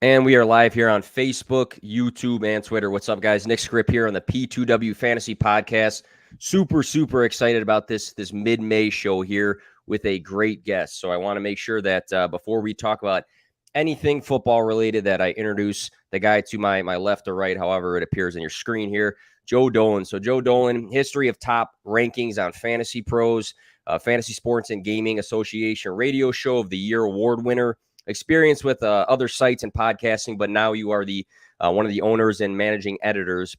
And we are live here on Facebook, YouTube, and Twitter. What's up, guys? Nick Scripp here on the P2W Fantasy Podcast. Super excited about this mid-May show here with a great guest. So I want to make sure that before we talk about anything football related, that I introduce the guy to my left or right, however it appears on your screen here, Joe Dolan. So Joe Dolan, history of top rankings on Fantasy Pros, Fantasy Sports and Gaming Association Radio Show of the Year award winner. Experience with other sites and podcasting, but now you are the one of the owners and managing editors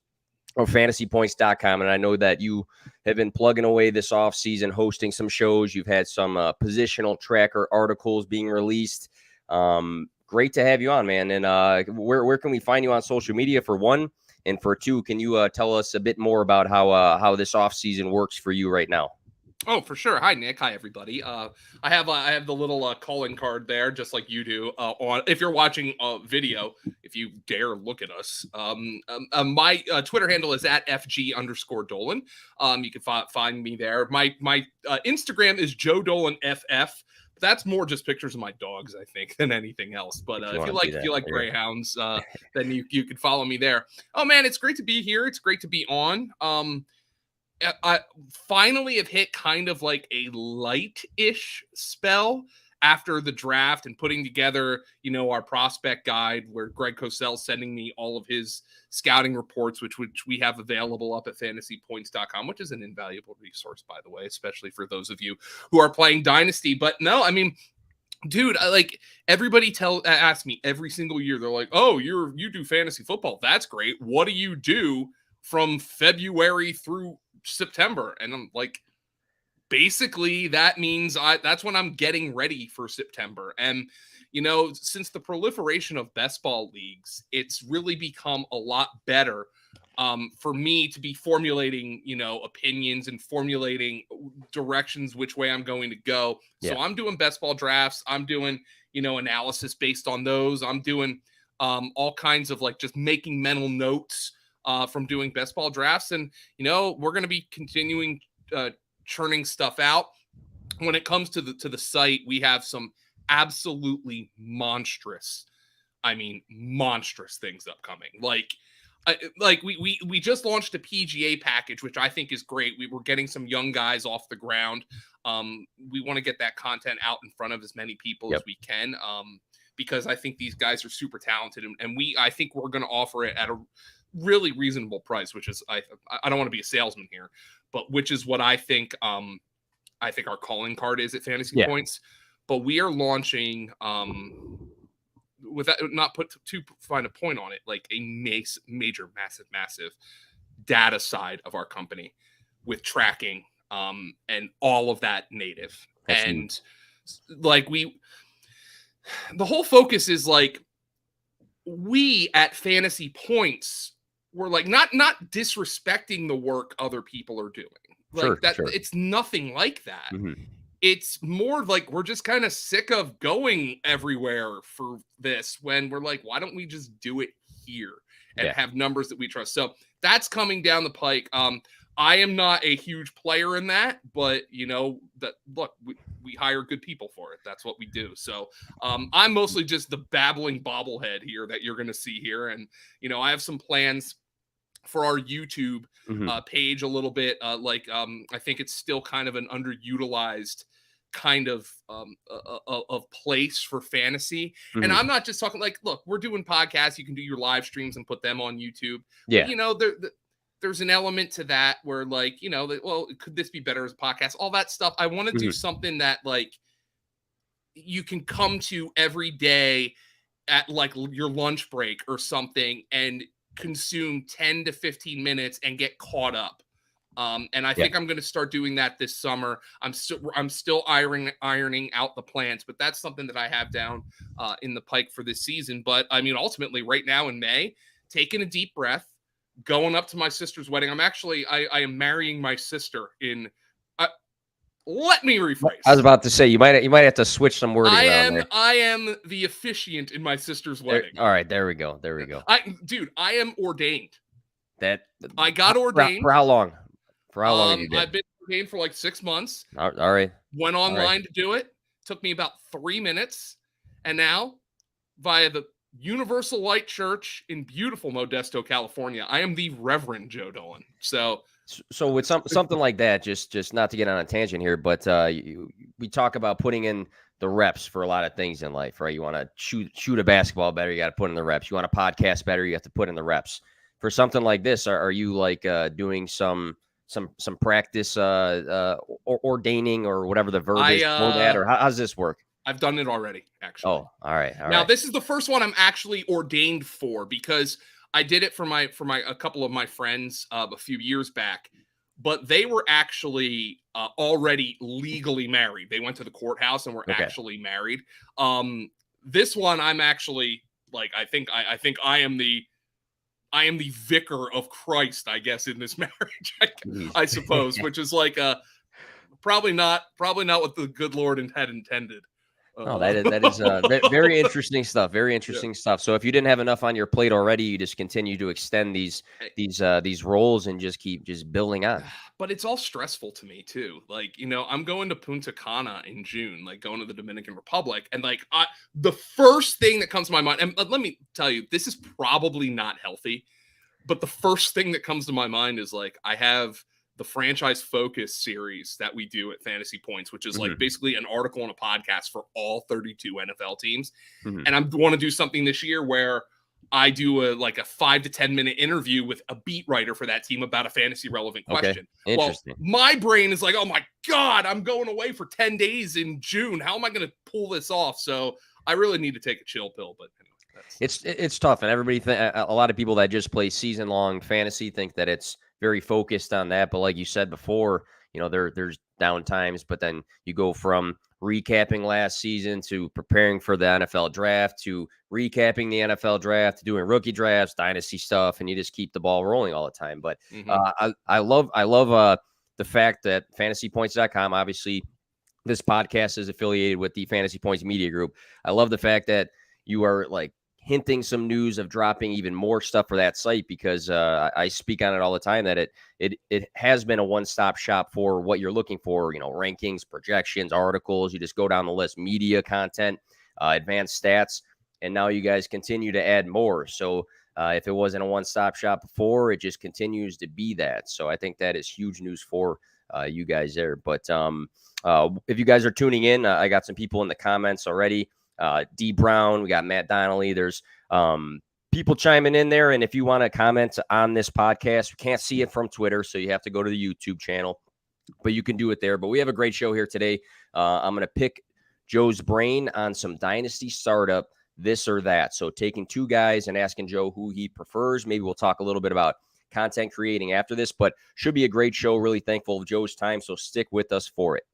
of FantasyPoints.com. And I know that you have been plugging away this offseason, hosting some shows. You've had some positional tracker articles being released. Great to have you on, man. And where can we find you on social media, for one? And for two, can you tell us a bit more about how this offseason works for you right now? Oh, for sure. Hi, Nick. Hi, everybody. I have the little calling card there, just like you do. On if you're watching video, if you dare look at us, my Twitter handle is at FG_Dolan. You can find me there. My Instagram is Joe Dolan FF. That's more just pictures of my dogs, I think, than anything else. But if you like greyhounds, then you can follow me there. Oh man, it's great to be here. It's great to be on. I finally have hit kind of like a light-ish spell after the draft and putting together, our prospect guide, where Greg Cosell's sending me all of his scouting reports, which we have available up at FantasyPoints.com, which is an invaluable resource, by the way, especially for those of you who are playing Dynasty. But no, I mean, dude, everybody asks me every single year. They're like, "Oh, you do fantasy football? That's great. What do you do from February through September?" And I'm like, basically that means that's when I'm getting ready for September. And since the proliferation of best ball leagues, it's really become a lot better for me to be formulating opinions and formulating directions which way I'm going to go. Yeah. So I'm doing best ball drafts. I'm doing analysis based on those. I'm doing all kinds of just making mental notes from doing best ball drafts. And, we're going to be continuing churning stuff out. When it comes to the site, we have some absolutely monstrous things upcoming. We just launched a PGA package, which I think is great. We were getting some young guys off the ground. We want to get that content out in front of as many people as we can, because I think these guys are super talented, and I think we're going to offer it at a really reasonable price, which is I don't want to be a salesman here, but which is what I think our calling card is at Fantasy Points. But we are launching with that, not put to find a point on it, like a major massive data side of our company with tracking and all of that native. That's and neat. The whole focus is we at Fantasy Points, we're not disrespecting the work other people are doing. Sure. It's nothing like that. Mm-hmm. It's more we're just kind of sick of going everywhere for this, when we're why don't we just do it here and have numbers that we trust? So that's coming down the pike. I am not a huge player in that, but we hire good people for it. That's what we do. So I'm mostly just the babbling bobblehead here that you're going to see here. And, I have some plans for our YouTube page a little bit. I think it's still kind of an underutilized kind of place for fantasy. Mm-hmm. And I'm not just talking look, we're doing podcasts. You can do your live streams and put them on YouTube. Yeah. But, there's an element to that where could this be better as a podcast? All that stuff. I want to do something that you can come to every day at your lunch break or something and consume 10 to 15 minutes and get caught up. And I think I'm going to start doing that this summer. I'm still ironing out the plans, but that's something that I have down in the pike for this season. But I mean, ultimately right now in May, taking a deep breath, going up to my sister's wedding. I am marrying my sister in. Let me rephrase. I was about to say you might have to switch some wording around there. I am the officiant in my sister's wedding. All right, there we go. I am ordained. I got ordained. For how long? Have you been? I've been ordained for 6 months. All right. Went online to do it. Took me about 3 minutes, and now via the Universal Light Church in beautiful Modesto, California. I am the Reverend Joe Dolan. So with something like that, just not to get on a tangent here, but we talk about putting in the reps for a lot of things in life, right? You want to shoot a basketball better, you got to put in the reps. You want to podcast better, you have to put in the reps. For something like this, are you like doing some practice ordaining or whatever the verb is for that, or how does this work? I've done it already, actually. Oh, all right. Now, this is the first one I'm actually ordained for, because I did it for a couple of my friends a few years back, but they were actually already legally married. They went to the courthouse and were actually married. This one, I'm actually like, I think I am the vicar of Christ, I guess, in this marriage, I suppose, which is like probably not what the good Lord had intended. Oh, that is very interesting stuff. Very interesting stuff. So if you didn't have enough on your plate already, you just continue to extend these roles and just keep building on. But it's all stressful to me too. Like, I'm going to Punta Cana in June, like going to the Dominican Republic, and like the first thing that comes to my mind, and let me tell you, this is probably not healthy, but the first thing that comes to my mind is like, I have the franchise focus series that we do at Fantasy Points, which is like basically an article and a podcast for all 32 NFL teams. And I want to do something this year where I do a 5 to 10 minute interview with a beat writer for that team about a fantasy relevant question. Interesting. Well, my brain is like, oh my God, I'm going away for 10 days in June. How am I going to pull this off? So I really need to take a chill pill, but anyway. It's tough. And everybody, a lot of people that just play season long fantasy think that it's very focused on that. But like you said before, there's down times, but then you go from recapping last season to preparing for the NFL draft to recapping the NFL draft to doing rookie drafts, dynasty stuff, and you just keep the ball rolling all the time. But I love the fact that FantasyPoints.com, obviously this podcast is affiliated with the Fantasy Points Media Group. I love the fact that you are like hinting some news of dropping even more stuff for that site, because I speak on it all the time that it has been a one-stop shop for what you're looking for, rankings, projections, articles. You just go down the list, media content, advanced stats, and now you guys continue to add more. So if it wasn't a one-stop shop before, it just continues to be that. So I think that is huge news for you guys there. But if you guys are tuning in, I got some people in the comments already. D Brown, we got Matt Donnelly. There's people chiming in there. And if you want to comment on this podcast, we can't see it from Twitter, so you have to go to the YouTube channel, but you can do it there. But we have a great show here today. I'm going to pick Joe's brain on some dynasty startup, this or that. So taking two guys and asking Joe who he prefers. Maybe we'll talk a little bit about content creating after this, but should be a great show. Really thankful of Joe's time. So stick with us for it.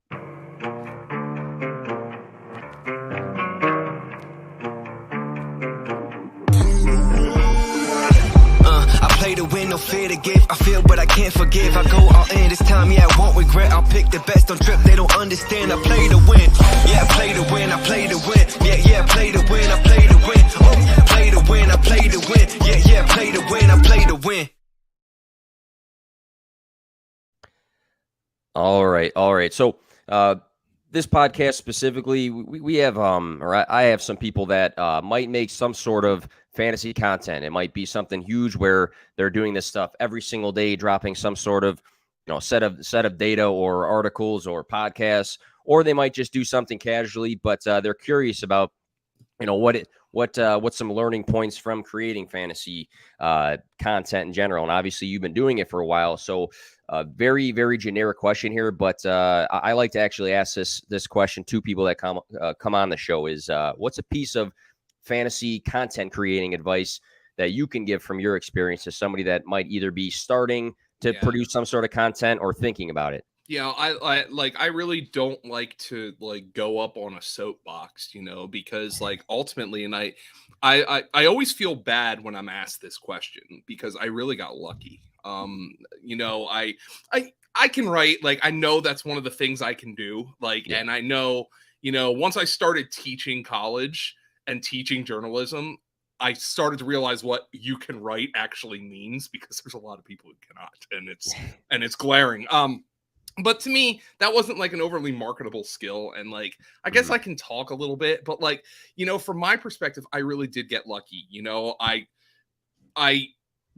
Play to win, no fear to give. I feel, but I can't forgive. I go all in this time, yeah, I won't regret. I'll pick the best on trip, they don't understand. I play to win, yeah, I play to win, I play to win. Yeah, I play to win, I play to win. Oh, play to win, I play to win. Yeah, play to win, I play to win. All right. So this podcast specifically, we have I have some people that might make some sort of fantasy content. It might be something huge where they're doing this stuff every single day, dropping some sort of set of data or articles or podcasts, or they might just do something casually, but they're curious about what some learning points from creating fantasy content in general. And obviously you've been doing it for a while, so very, very generic question here, but I like to actually ask this question to people that come on the show is what's a piece of fantasy content creating advice that you can give from your experience to somebody that might either be starting to produce some sort of content or thinking about it? I really don't like to go up on a soapbox, because ultimately, and I always feel bad when I'm asked this question because I really got lucky. I can write, I know that's one of the things I can do, and I know, once I started teaching college and teaching journalism, I started to realize what you can write actually means, because there's a lot of people who cannot, and it's glaring. But to me, that wasn't like an overly marketable skill. And like, I guess I can talk a little bit, but like, from my perspective, I really did get lucky. I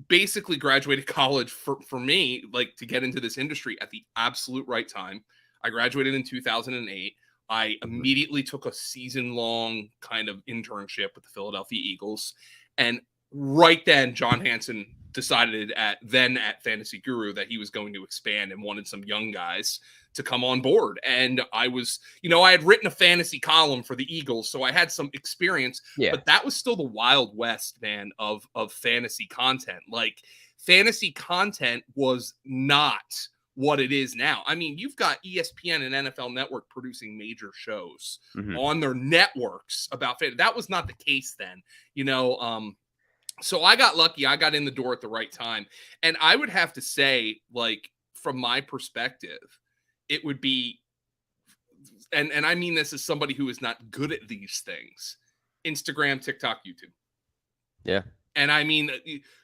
basically graduated college for me, like to get into this industry at the absolute right time. I graduated in 2008. I immediately took a season-long kind of internship with the Philadelphia Eagles. And right then, John Hansen decided at Fantasy Guru that he was going to expand and wanted some young guys to come on board. And I was, I had written a fantasy column for the Eagles, so I had some experience, but that was still the Wild West, man, of fantasy content. Like, fantasy content was not what it is now. I mean, you've got ESPN and NFL Network producing major shows on their networks about fantasy. That was not the case then, so I got lucky. I got in the door at the right time. And I would have to say, like, from my perspective, it would be, and I mean this as somebody who is not good at these things, Instagram, TikTok, YouTube. Yeah. And I mean,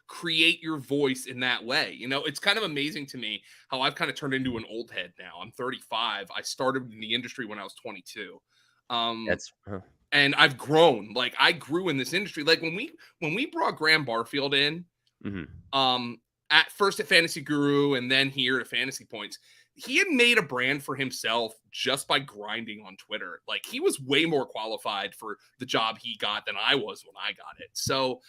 create your voice in that way. It's kind of amazing to me how I've kind of turned into an old head now. I'm 35. I started in the industry when I was 22. And I've grown. Like, I grew in this industry. Like, when we brought Graham Barfield in, at first at Fantasy Guru and then here to Fantasy Points, he had made a brand for himself just by grinding on Twitter. Like, he was way more qualified for the job he got than I was when I got it. So,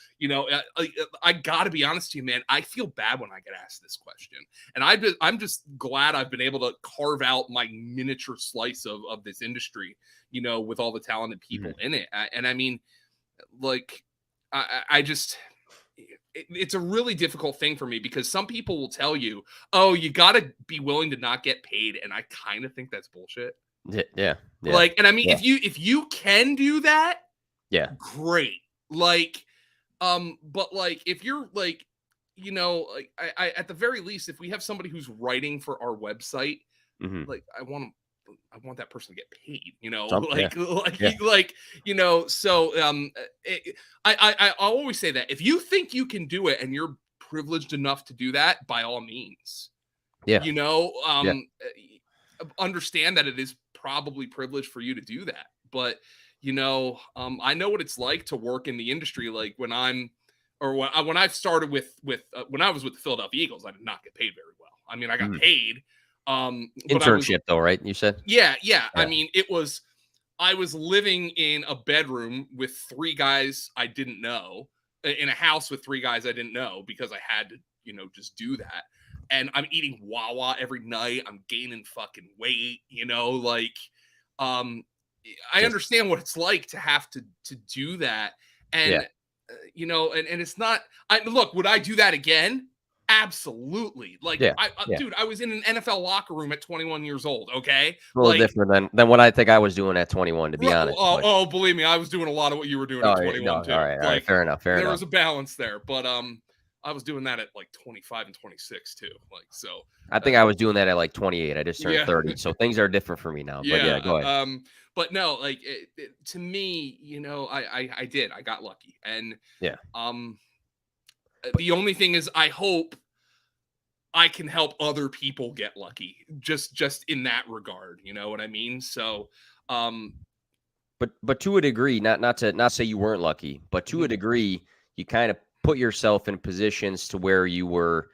I got to be honest to you, man, I feel bad when I get asked this question. And I'm just glad I've been able to carve out my miniature slice of this industry, with all the talented people in it. And I mean, like, I just... It's a really difficult thing for me because some people will tell you, oh, you got to be willing to not get paid. And I kind of think that's bullshit. Yeah. Like, and I mean, if you can do that, great. Like, but like, if you're like, like I at the very least, if we have somebody who's writing for our website, like I want that person to get paid, so I always say that if you think you can do it and you're privileged enough to do that, by all means, understand that it is probably privileged for you to do that. But, I know what it's like to work in the industry. Like when I started with when I was with the Philadelphia Eagles, I did not get paid very well. I mean, I got paid. Internship though, right? You said? Yeah. I mean, I was living in a bedroom with 3 guys I didn't know, in a house with 3 guys I didn't know, because I had to, just do that. And I'm eating Wawa every night. I'm gaining fucking weight, I understand what it's like to have to do that. And, and it's not, look, would I do that again? Absolutely. Like, dude, I was in an NFL locker room at 21 years old. Okay. A little different than what I think I was doing at 21, to be honest. Oh, believe me, I was doing a lot of what you were doing at 21 too. All right. Fair enough. There was a balance there, but, I was doing that at like 25 and 26 too. Like, so I think I was doing that at like 28. I just turned 30. So things are different for me now, but go ahead. But no, like to me, I got lucky. And, the only thing is I hope I can help other people get lucky just in that regard. You know what I mean? So, but to a degree, not say you weren't lucky, but to a degree, you kind of put yourself in positions to where you were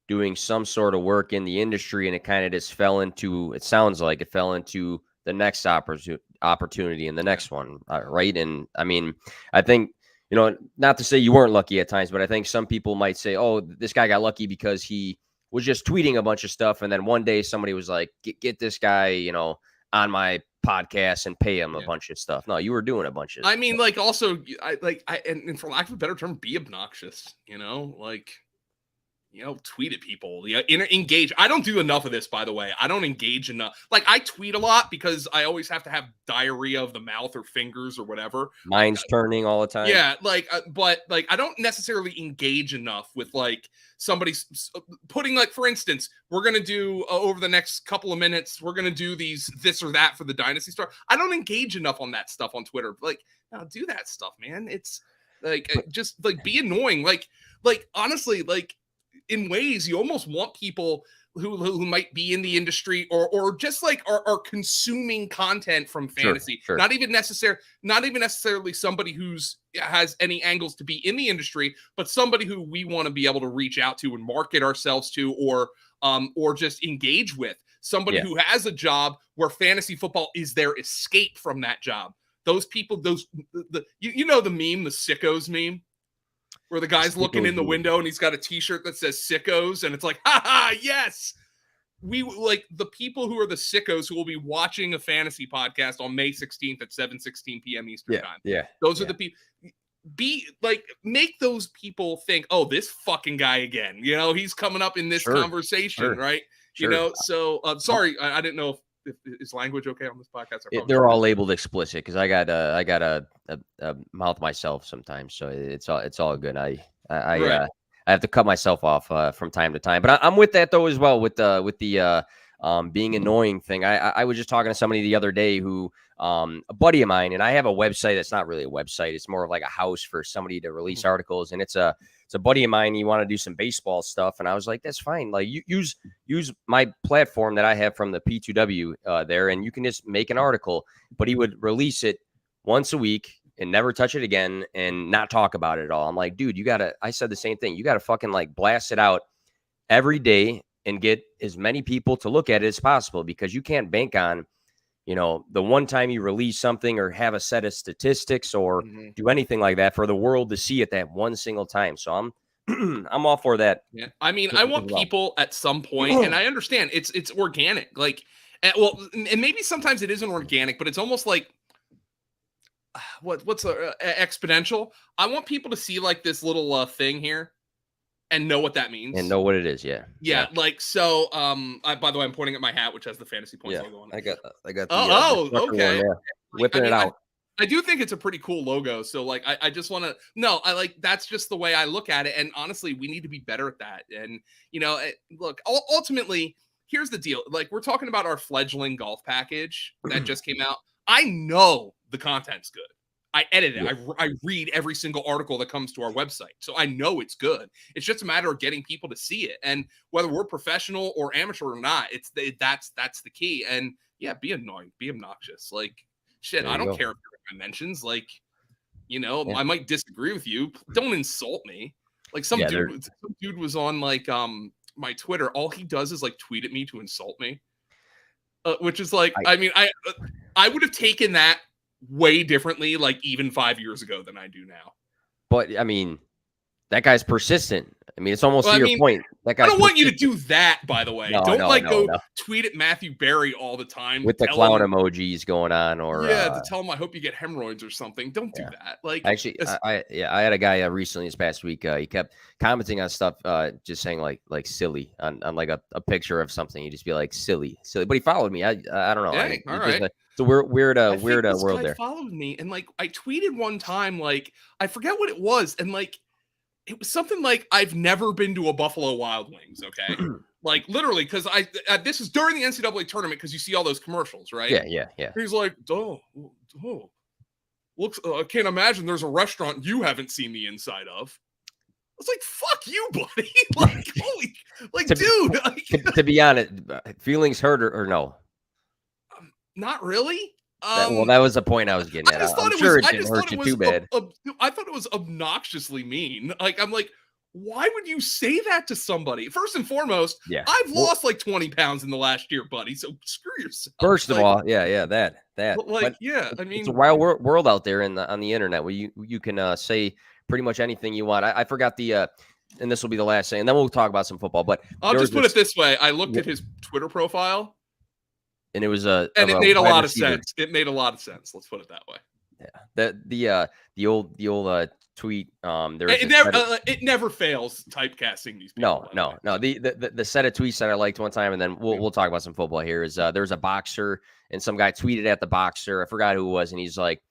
doing some sort of work in the industry, and it kind of just fell into, it sounds like it fell into the next opportunity and the next one. Right. And I mean, I think, not to say you weren't lucky at times, but I think some people might say, oh, this guy got lucky because he was just tweeting a bunch of stuff. And then one day somebody was like, get this guy, on my podcast and pay him a bunch of stuff. No, you were doing a bunch of I mean, like, also, and for lack of a better term, be obnoxious, tweet at people, engage. I don't do enough of this, by the way. I don't engage enough. Like, I tweet a lot because I always have to have diarrhea of the mouth or fingers or whatever. Mine's turning all the time. Yeah, but I don't necessarily engage enough with like somebody putting, like, for instance, we're gonna do over the next couple of minutes, we're gonna do this or that for the Dynasty Star. I don't engage enough on that stuff on Twitter. Like, no, do that stuff, man. It's like just like be annoying. Like honestly, like, in ways you almost want people who might be in the industry or just like are consuming content from fantasy. Sure. Not even necessarily somebody who's has any angles to be in the industry, but somebody who we want to be able to reach out to and market ourselves to, or just engage with. Somebody who has a job where fantasy football is their escape from that job. Those people, you know the meme, the sickos meme, where the guy's looking in the window and he's got a t-shirt that says sickos, and it's like, haha, yes. We like the people who are the sickos who will be watching a fantasy podcast on May 16th at 7:16 p.m. Eastern time. Yeah. Those are the people. Be like, make those people think, oh, this fucking guy again. You know, he's coming up in this conversation, right? Sure. You know, so sorry, I didn't know if is language okay on this podcast. They're all labeled explicit because I got a mouth myself sometimes, so it's all good. I have to cut myself off from time to time, but I'm with that though as well with the being annoying thing. I was just talking to somebody the other day who a buddy of mine, and I have a website that's not really a website. It's more of like a house for somebody to release articles, and it's a buddy of mine. He wanted to do some baseball stuff, and I was like, that's fine. Like use my platform that I have from the P2W there, and you can just make an article. But he would release it once a week and never touch it again and not talk about it at all. I'm like, dude, I said the same thing. You got to fucking like blast it out every day and get as many people to look at it as possible, because you can't bank on, you know, the one time you release something or have a set of statistics or do anything like that for the world to see it that one single time. So I'm all for that. Yeah. I mean, I want people at some point, and I understand it's organic. Like, well, and maybe sometimes it isn't organic, but it's almost like, what's exponential. I want people to see like this little thing here and know what that means and know what it is. Yeah. Like, so, by the way, I'm pointing at my hat, which has the Fantasy Points logo on it. I got the okay. Whipping it out. I do think it's a pretty cool logo. So like, I just want to, no, I like, that's just the way I look at it. And honestly, we need to be better at that. And, you know, look, ultimately, here's the deal. Like, we're talking about our fledgling golf package that just came out. I know the content's good. I edit it. Yeah. I read every single article that comes to our website. So I know it's good. It's just a matter of getting people to see it. And whether we're professional or amateur or not, that's the key. And yeah, be annoying, be obnoxious. Like, shit, I don't care if you're in my mentions. Like, you know, I might disagree with you. Don't insult me. Like some dude was on like my Twitter. All he does is like tweet at me to insult me. Which is like, I would have taken that way differently, like even 5 years ago than I do now. But I mean, that guy's persistent. I mean, it's almost to your point. That guy. I don't want you to do that, by the way. Don't tweet at Matthew Berry all the time with the clown emojis going on, or to tell him I hope you get hemorrhoids or something. Don't do that. Like, actually, I had a guy recently this past week. He kept commenting on stuff, just saying like silly on like a picture of something. He'd just be like silly. But he followed me. I don't know. Hey, all right. It's a weird world there. Followed me, and like I tweeted one time, like I forget what it was, and like it was something like, I've never been to a Buffalo Wild Wings. Okay, like literally, because this is during the NCAA tournament, because you see all those commercials, right? Yeah. He's like, looks. I can't imagine there's a restaurant you haven't seen the inside of. I was like, fuck you, buddy. Like, holy, like, dude. To be honest, feelings hurt or no? Not really. Well, that was the point I was getting at. I'm sure it didn't hurt you too bad. I thought it was obnoxiously mean. Like, I'm like, why would you say that to somebody? First and foremost, I've lost like 20 pounds in the last year, buddy. So screw yourself. First of all, that. But I mean, it's a wild world out there on the internet where you can say pretty much anything you want. I forgot the and this will be the last thing, and then we'll talk about some football. But I'll just put it this way: I looked at his Twitter profile. And it was it made a lot of sense. It made a lot of sense. Let's put it that way. Yeah. The old tweet. It never fails typecasting these people. No. The set of tweets that I liked one time, and then we'll talk about some football here. Is there's a boxer and some guy tweeted at the boxer. I forgot who it was, and he's like,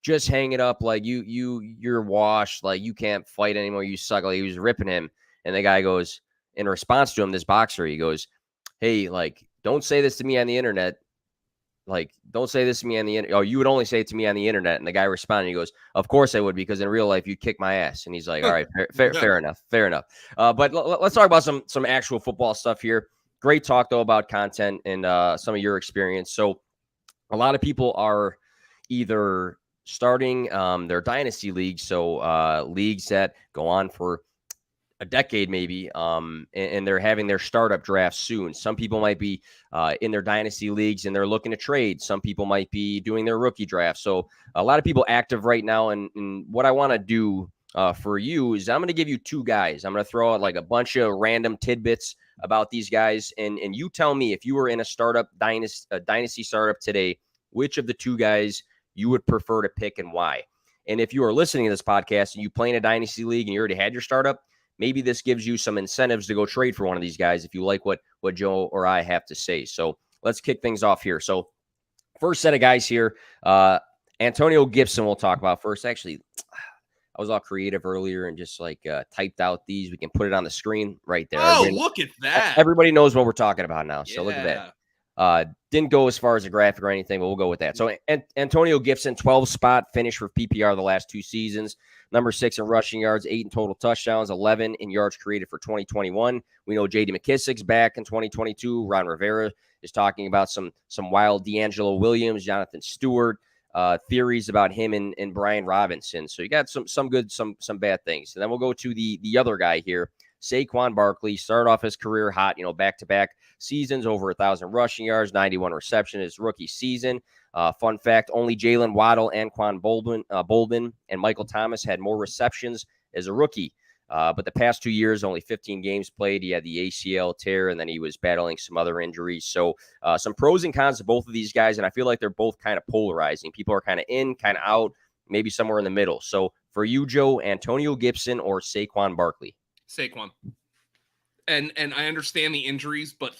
"Just hang it up, like you're washed, like you can't fight anymore. You suck." Like he was ripping him, and the guy goes in response to him. This boxer, he goes, "Hey, like." Don't say this to me on the internet. Like, don't say this to me on the internet. Oh, you would only say it to me on the internet. And the guy responded, he goes, of course I would, because in real life, you'd kick my ass. And he's like, all right, fair enough. But let's talk about some actual football stuff here. great talk, though, about content and some of your experience. So a lot of people are either starting their dynasty leagues, so leagues that go on for a decade maybe, and they're having their startup draft soon. Some people might be in their dynasty leagues and they're looking to trade. Some people might be doing their rookie draft. So a lot of people active right now. And what I want to do for you is I'm going to give you two guys. I'm going to throw out like a bunch of random tidbits about these guys. And you tell me, if you were in a dynasty startup today, which of the two guys you would prefer to pick and why. And if you are listening to this podcast and you play in a dynasty league and you already had your startup, maybe this gives you some incentives to go trade for one of these guys if you like what Joe or I have to say. So let's kick things off here. So first set of guys here, Antonio Gibson we'll talk about first. Actually, I was all creative earlier and just like typed out these. We can put it on the screen right there. Oh, look at that. Everybody knows what we're talking about now. So look at Yeah. that. Didn't go as far as a graphic or anything, but we'll go with that. So Antonio Gibson, 12 spot finish for PPR the last 2 seasons. Number 6 in rushing yards, 8 in total touchdowns, 11 in yards created for 2021. We know J.D. McKissick's back in 2022. Ron Rivera is talking about some wild D'Angelo Williams, Jonathan Stewart, theories about him and Brian Robinson. So you got some good, some bad things. And then we'll go to the other guy here, Saquon Barkley. Started off his career hot, back-to-back seasons, over 1,000 rushing yards, 91 reception his rookie season. Fun fact, only Jalen Waddle, Anquan Boldin, and Michael Thomas had more receptions as a rookie. But the past 2 years, only 15 games played. He had the ACL tear, and then he was battling some other injuries. So some pros and cons to both of these guys, and I feel like they're both kind of polarizing. People are kind of in, kind of out, maybe somewhere in the middle. So for you, Joe, Antonio Gibson or Saquon Barkley? Saquon. And I understand the injuries, but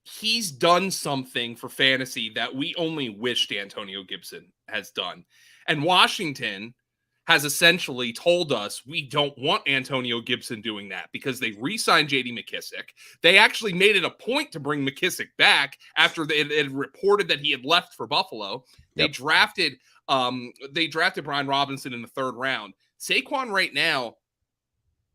he's done something for fantasy that we only wished Antonio Gibson has done. And Washington has essentially told us we don't want Antonio Gibson doing that because they re-signed J.D. McKissick. They actually made it a point to bring McKissick back after they had reported that he had left for Buffalo. Yep. They drafted Brian Robinson in the 3rd round. Saquon right now,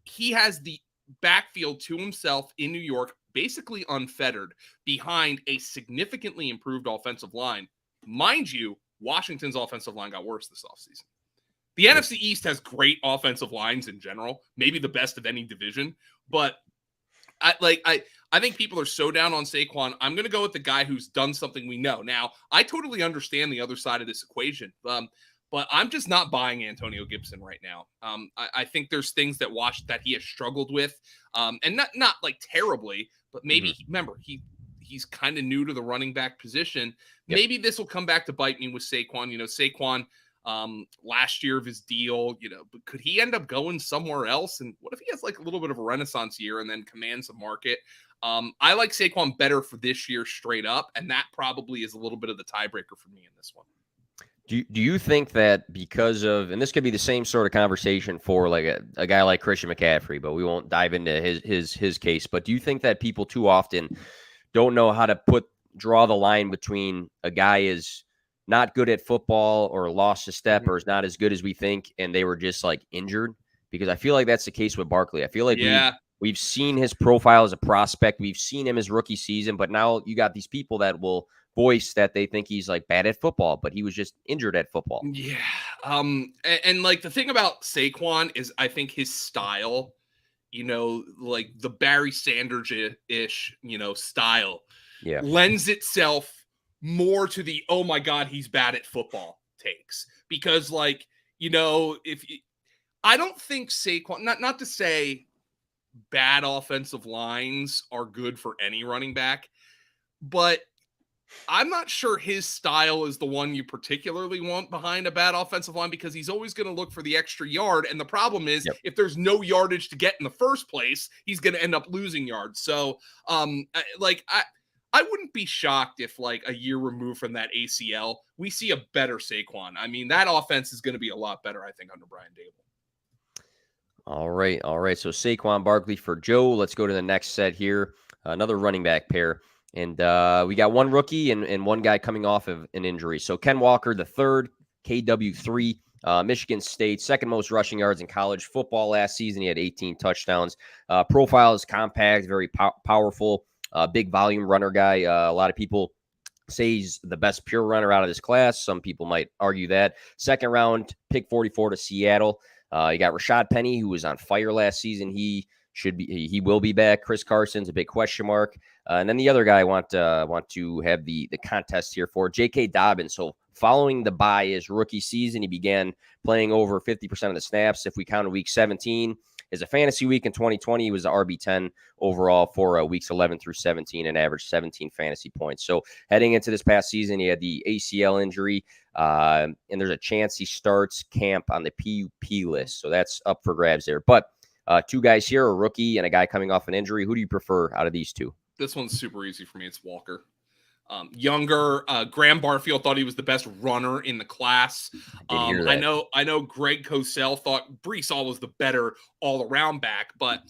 he has the backfield to himself in New York, basically unfettered, behind a significantly improved offensive line. Mind you, Washington's offensive line got worse this offseason. The NFC East has great offensive lines in general, maybe the best of any division, but I think people are so down on Saquon. I'm going to go with the guy who's done something we know. Now, I totally understand the other side of this equation, but I'm just not buying Antonio Gibson right now. I think there's things that he has struggled with, and not like terribly, but maybe remember he's kind of new to the running back position. Yep. Maybe this will come back to bite me with Saquon. Saquon last year of his deal, but could he end up going somewhere else? And what if he has like a little bit of a renaissance year and then commands a market? I like Saquon better for this year straight up, and that probably is a little bit of the tiebreaker for me in this one. Do you think that because of, and this could be the same sort of conversation for like a guy like Christian McCaffrey, but we won't dive into his case, but do you think that people too often don't know how to draw the line between a guy is not good at football or lost a step or is not as good as we think, and they were just like injured? Because I feel like that's the case with Barkley. I feel like we've seen his profile as a prospect. We've seen him his rookie season, but now you got these people that will voice that they think he's like bad at football, but he was just injured at football. Yeah. And like the thing about Saquon is I think his style, like the Barry Sanders-ish, style lends itself more to the, oh my God, he's bad at football takes. Because I don't think Saquon, not to say bad offensive lines are good for any running back, but I'm not sure his style is the one you particularly want behind a bad offensive line, because he's always going to look for the extra yard. And the problem is if there's no yardage to get in the first place, he's going to end up losing yards. So I wouldn't be shocked if like a year removed from that ACL, we see a better Saquon. I mean, that offense is going to be a lot better, I think, under Brian Dable. All right. So Saquon Barkley for Joe. Let's go to the next set here. Another running back pair. And we got one rookie and one guy coming off of an injury. So Ken Walker, the third, KW3, Michigan State, second most rushing yards in college football last season. He had 18 touchdowns. Profile is compact, very powerful, big volume runner guy. A lot of people say he's the best pure runner out of this class. Some people might argue that. Second round, pick 44 to Seattle. You got Rashad Penny, who was on fire last season. He will be back. Chris Carson's a big question mark. And then the other guy I want to have the contest here for J.K. Dobbins. So following the bye his rookie season, he began playing over 50% of the snaps. If we count week 17 as a fantasy week in 2020, he was the RB10 overall for weeks 11 through 17 and averaged 17 fantasy points. So heading into this past season, he had the ACL injury, and there's a chance he starts camp on the PUP list. So that's up for grabs there. But two guys here, a rookie and a guy coming off an injury. Who do you prefer out of these two? This one's super easy for me. It's Walker. Younger, Graham Barfield thought he was the best runner in the class. I know Greg Cosell thought Brees Hall was the better all-around back, but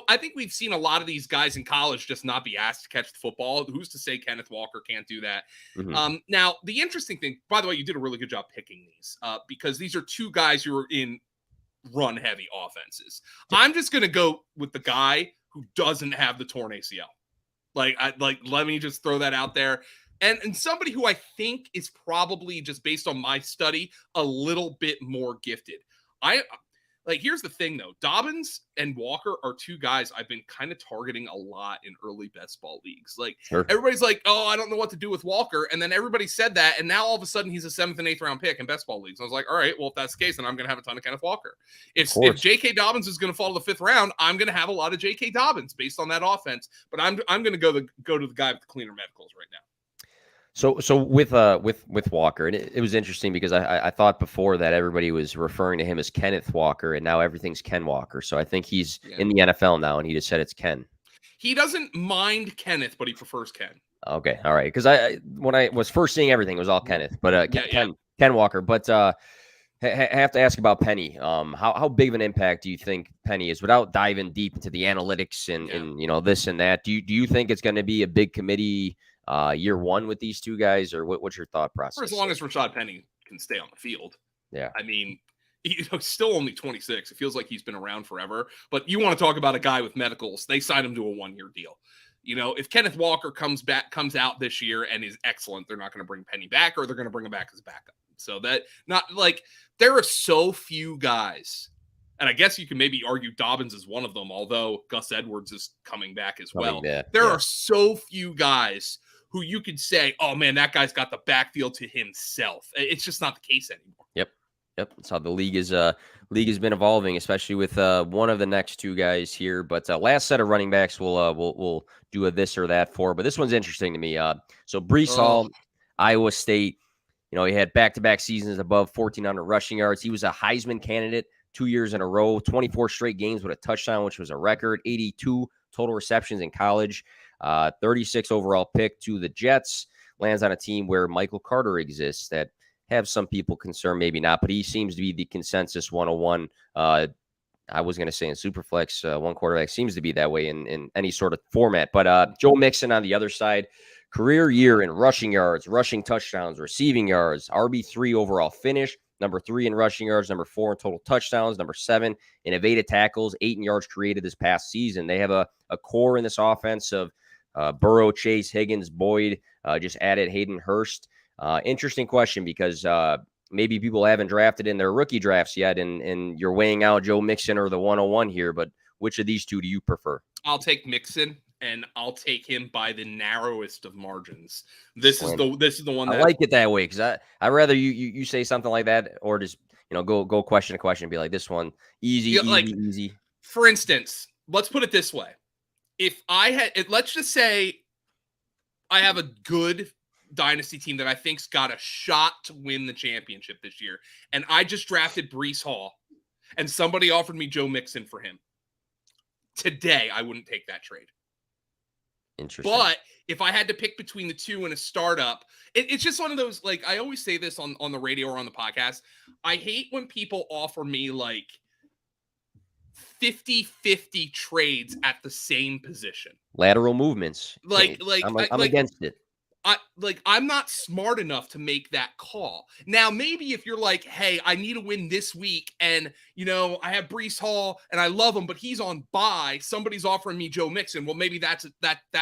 I think we've seen a lot of these guys in college just not be asked to catch the football. Who's to say Kenneth Walker can't do that? Mm-hmm. Now, the interesting thing, by the way, you did a really good job picking these because these are two guys who are in run-heavy offenses. I'm just going to go with the guy who doesn't have the torn ACL. Let me just throw that out there. And somebody who I think is probably, just based on my study, a little bit more gifted. Here's the thing, though. Dobbins and Walker are two guys I've been kind of targeting a lot in early best ball leagues. Sure. Everybody's like, oh, I don't know what to do with Walker. And then everybody said that. And now all of a sudden he's a 7th and 8th round pick in best ball leagues. I was like, all right, well, if that's the case, then I'm going to have a ton of Kenneth Walker. If J.K. Dobbins is going to fall to the 5th round, I'm going to have a lot of J.K. Dobbins based on that offense. But I'm going to go to the guy with the cleaner medicals right now. So with Walker, and it was interesting because I thought before that everybody was referring to him as Kenneth Walker, and now everything's Ken Walker. So I think he's in the NFL now, and he just said it's Ken. He doesn't mind Kenneth, but he prefers Ken. Okay, all right. Because when I was first seeing everything, it was all Kenneth, but Ken Walker. But I have to ask about Penny. How big of an impact do you think Penny is? Without diving deep into the analytics and this and that, do you think it's going to be a big committee year one with these two guys, or what's your thought process? For as long as Rashad Penny can stay on the field. Yeah. I mean, he's still only 26. It feels like he's been around forever. But you want to talk about a guy with medicals, they signed him to a 1-year deal. If Kenneth Walker comes out this year and is excellent, they're not going to bring Penny back, or they're going to bring him back as a backup. So there are so few guys. And I guess you can maybe argue Dobbins is one of them, although Gus Edwards is coming back as well. There are so few guys who you could say, oh man, that guy's got the backfield to himself. It's just not the case anymore. Yep. That's how the league has been evolving, especially with one of the next two guys here. But last set of running backs we'll do a this or that for. But this one's interesting to me. So Brees Hall, Iowa State, he had back-to-back seasons above 1,400 rushing yards. He was a Heisman candidate 2 years in a row, 24 straight games with a touchdown, which was a record, 82 total receptions in college. 36 overall pick to the Jets, lands on a team where Michael Carter exists that have some people concerned, maybe not, but he seems to be the consensus 101. I was going to say in Superflex, one quarterback seems to be that way in any sort of format. But Joe Mixon on the other side, career year in rushing yards, rushing touchdowns, receiving yards, RB3 overall finish, number 3 in rushing yards, number 4 in total touchdowns, number 7 in evaded tackles, 8 in yards created this past season. They have a core in this offense of Burrow, Chase, Higgins, Boyd, just added Hayden Hurst. Interesting question because maybe people haven't drafted in their rookie drafts yet, and you're weighing out Joe Mixon or the 101 here, but which of these two do you prefer? I'll take Mixon, and I'll take him by the narrowest of margins. This is the one that I like it that way, because I'd rather you say something like that, or just go question to question and be like, this one easy. For instance, let's put it this way. If let's just say I have a good Dynasty team that I think's got a shot to win the championship this year, and I just drafted Brees Hall, and somebody offered me Joe Mixon for him today, I wouldn't take that trade. Interesting. But if I had to pick between the two in a startup, it's just one of those, I always say this on the radio or on the podcast. I hate when people offer me 50-50 trades at the same position. Lateral movements. I'm against it. I'm not smart enough to make that call. Now, maybe if you're like, hey, I need to win this week, and I have Breece Hall and I love him, but he's on bye. Somebody's offering me Joe Mixon. Well, maybe that's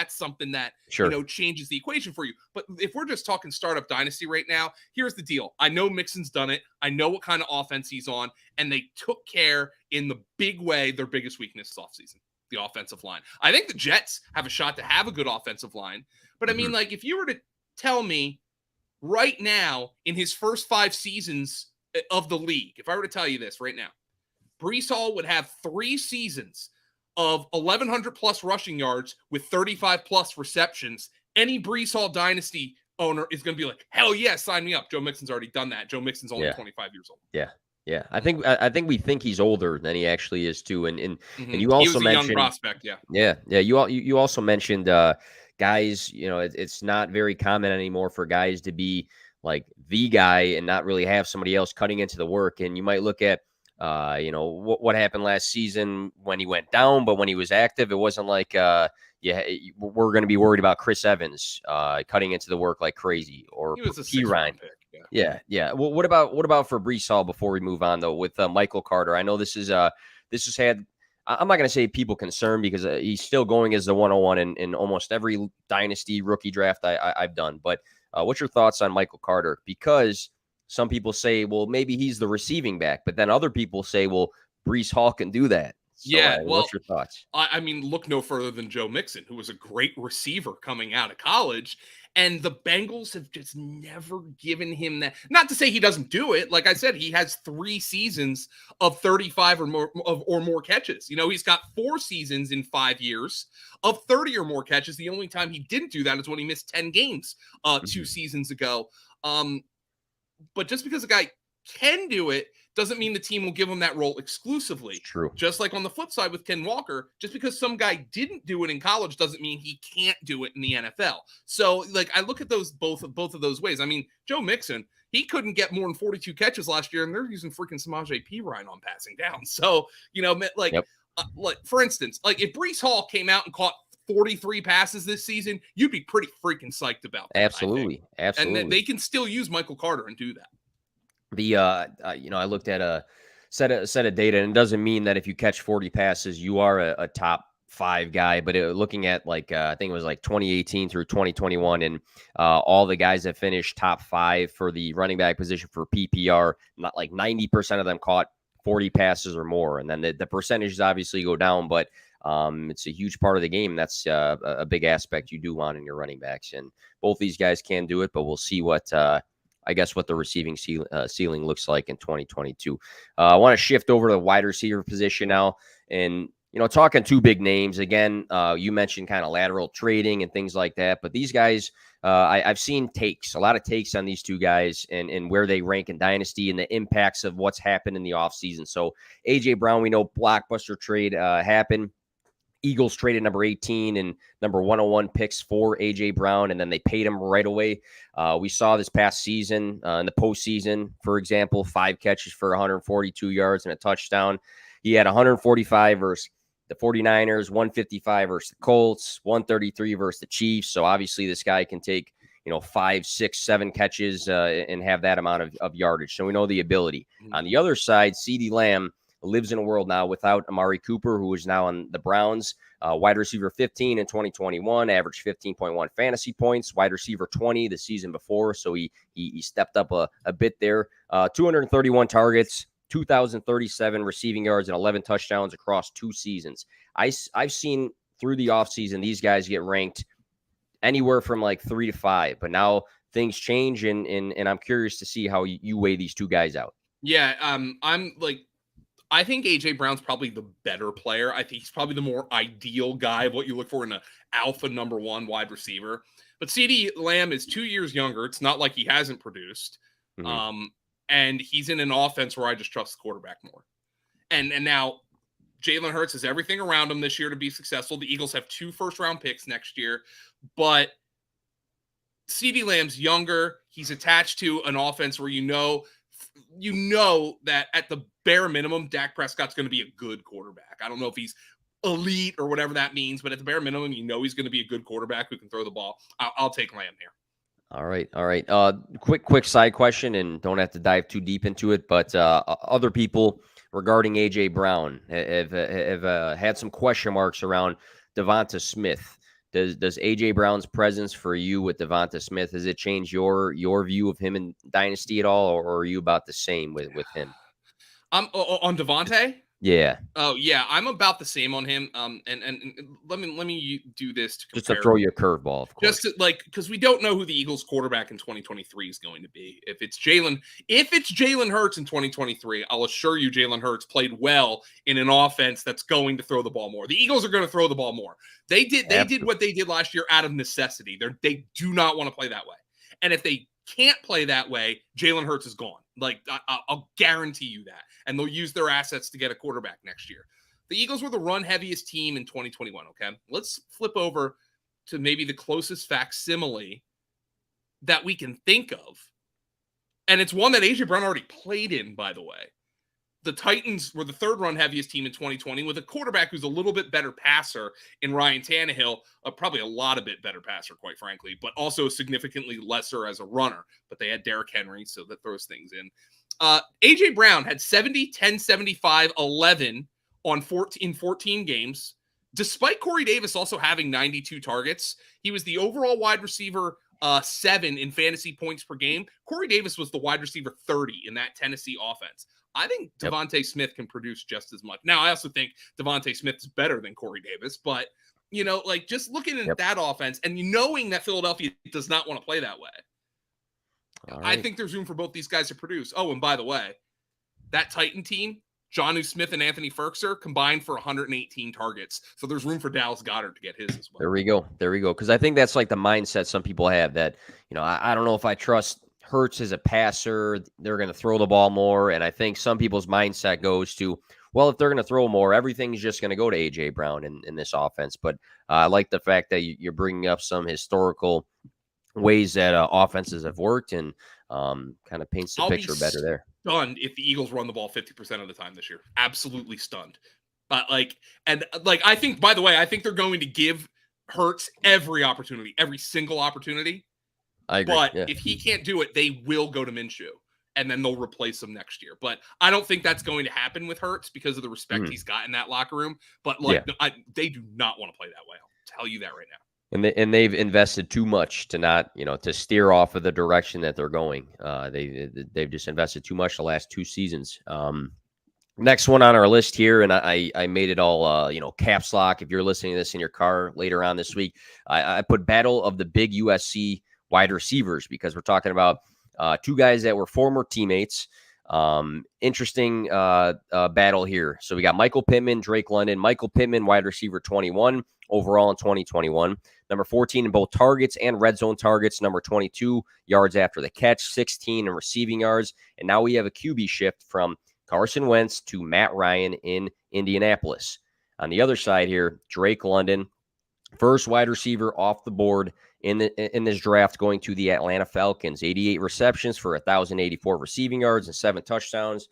something that Sure. changes the equation for you. But if we're just talking startup dynasty right now, here's the deal. I know Mixon's done it. I know what kind of offense he's on, and they took care in the big way. Their biggest weakness this offseason, the offensive line. I think the Jets have a shot to have a good offensive line. But I mean, like, if you were to tell me right now in his first 5 seasons of the league, if I were to tell you this right now, Breece Hall would have 3 seasons of 1,100 plus rushing yards with 35 plus receptions. Any Breece Hall dynasty owner is going to be like, hell yeah, sign me up. Joe Mixon's already done that. Joe Mixon's only 25 years old. Yeah. Yeah. I think we think he's older than he actually is too. And you he also was a mentioned young prospect. Yeah. Yeah. Yeah. You also mentioned guys, it's not very common anymore for guys to be like the guy and not really have somebody else cutting into the work. And you might look at, what happened last season when he went down, but when he was active, it wasn't like, we're going to be worried about Chris Evans cutting into the work like crazy, or he was a P. Ryan. Pick. Yeah. Well, what about for Breece Hall before we move on though with Michael Carter? I know this has had. I'm not going to say people concerned because he's still going as the 101 in almost every dynasty rookie draft I've done. But what's your thoughts on Michael Carter? Because some people say, well, maybe he's the receiving back, but then other people say, well, Breece Hall can do that. So, what's your thoughts? I mean, look no further than Joe Mixon, who was a great receiver coming out of college. And the Bengals have just never given him that. Not to say he doesn't do it. Like I said, he has 3 seasons of 35 or more catches. He's got 4 seasons in 5 years of 30 or more catches. The only time he didn't do that is when he missed 10 games 2 seasons ago. But just because a guy can do it doesn't mean the team will give him that role exclusively. It's true. Just like on the flip side with Ken Walker, just because some guy didn't do it in college doesn't mean he can't do it in the NFL. So, like, I look at those both of those ways. I mean, Joe Mixon, he couldn't get more than 42 catches last year, and they're using freaking Samaje Perine on passing down. So, like, for instance, like if Breece Hall came out and caught 43 passes this season, you'd be pretty freaking psyched about that. Absolutely. And they can still use Michael Carter and do that. I looked at a set of data, and it doesn't mean that if you catch 40 passes, you are a top 5 guy, but looking at like, I think it was like 2018 through 2021, and all the guys that finished top 5 for the running back position for PPR, not like 90% of them caught 40 passes or more. And then the percentages obviously go down, but it's a huge part of the game. That's a big aspect you do want in your running backs, and both these guys can do it, but we'll see what the receiving ceiling looks like in 2022. I want to shift over to the wide receiver position now. And, talking 2 big names again, you mentioned kind of lateral trading and things like that. But these guys, I've seen a lot of takes on these 2 guys and where they rank in Dynasty and the impacts of what's happened in the offseason. So A.J. Brown, we know blockbuster trade happened. Eagles traded number 18 and number 101 picks for A.J. Brown, and then they paid him right away. We saw this past season in the postseason, for example, 5 catches for 142 yards and a touchdown. He had 145 versus the 49ers, 155 versus the Colts, 133 versus the Chiefs. So obviously this guy can take, 5, 6, 7 catches and have that amount of yardage. So we know the ability. Mm-hmm. On the other side, CeeDee Lamb lives in a world now without Amari Cooper, who is now on the Browns. Wide receiver 15 in 2021, averaged 15.1 fantasy points. Wide receiver 20 the season before, so he stepped up a bit there. 231 targets, 2,037 receiving yards, and 11 touchdowns across 2 seasons. I've seen through the offseason these guys get ranked anywhere from like 3 to 5, but now things change, and I'm curious to see how you weigh these 2 guys out. Yeah, I think A.J. Brown's probably the better player. I think he's probably the more ideal guy of what you look for in an alpha number 1 wide receiver. But CeeDee Lamb is 2 years younger. It's not like he hasn't produced. Mm-hmm. And he's in an offense where I just trust the quarterback more. And now Jalen Hurts has everything around him this year to be successful. The Eagles have 2 first-round picks next year. But CeeDee Lamb's younger. He's attached to an offense where you know that at the bare minimum, Dak Prescott's going to be a good quarterback. I don't know if he's elite or whatever that means, but at the bare minimum, he's going to be a good quarterback who can throw the ball. I'll take Lamb here. All right. All right. Quick side question, and don't have to dive too deep into it, but other people regarding AJ Brown have had some question marks around Devonta Smith. Does AJ Brown's presence for you with Devonta Smith, has it changed your view of him in Dynasty at all, or are you about the same with him? I'm on Devontae. Yeah. Oh yeah, I'm about the same on him. And let me do this to compare. Just to throw you a curveball, of course. Just to, like, because we don't know who the Eagles quarterback in 2023 is going to be. If it's Jalen Hurts in 2023, I'll assure you Jalen Hurts played well in an offense that's going to throw the ball more. The Eagles are going to throw the ball more. They did what they did last year out of necessity. They do not want to play that way. And if they can't play that way, Jalen Hurts is gone. Like, I'll guarantee you that. And they'll use their assets to get a quarterback next year. The Eagles were the run heaviest team in 2021. Okay, let's flip over to maybe the closest facsimile that we can think of. And it's one that AJ Brown already played in, by the way. The Titans were the third run heaviest team in 2020 with a quarterback who's a little bit better passer in Ryan Tannehill, probably a lot of bit better passer, quite frankly, but also significantly lesser as a runner. But they had Derrick Henry, so that throws things in. AJ Brown had 70, 10, 75, 11 in 14 games. Despite Corey Davis also having 92 targets, he was the overall wide receiver 7 in fantasy points per game. Corey Davis was the wide receiver 30 in that Tennessee offense. I think Devontae Smith can produce just as much. Now, I also think Devontae Smith is better than Corey Davis, but, you know, like, just looking at that offense and knowing that Philadelphia does not want to play that way, right. I think there's room for both these guys to produce. Oh, and by the way, that Titan team, Jonnu Smith and Anthony Ferkser combined for 118 targets. So there's room for Dallas Goedert to get his as well. There we go. Because I think that's like the mindset some people have that, you know, I don't know if I trust Hurts as a passer. They're going to throw the ball more. And I think some people's mindset goes to, well, if they're going to throw more, everything's just going to go to A.J. Brown in this offense. But I like the fact that you're bringing up some historical ways that offenses have worked and kind of paints the picture better there. Stunned if the Eagles run the ball 50% of the time this year. Absolutely stunned. But I think, by the way, I think they're going to give Hurts every opportunity, every single opportunity. I agree. But if he can't do it, they will go to Minshew and then they'll replace him next year. But I don't think that's going to happen with Hurts because of the respect he's got in that locker room. But they do not want to play that way. I'll tell you that right now. And they've invested too much to not, to steer off of the direction that they're going. They've just invested too much the last 2 seasons. Next one on our list here, and I made it all, caps lock. If you're listening to this in your car later on this week, I put Battle of the Big USC Wide Receivers because we're talking about 2 guys that were former teammates. Interesting battle here. So we got Michael Pittman, Drake London. Michael Pittman, wide receiver 21 overall in 2021. Number 14 in both targets and red zone targets. Number 22 yards after the catch, 16 in receiving yards. And now we have a QB shift from Carson Wentz to Matt Ryan in Indianapolis. On the other side here, Drake London, first wide receiver off the board in this draft, going to the Atlanta Falcons. 88 receptions for 1,084 receiving yards and 7 touchdowns.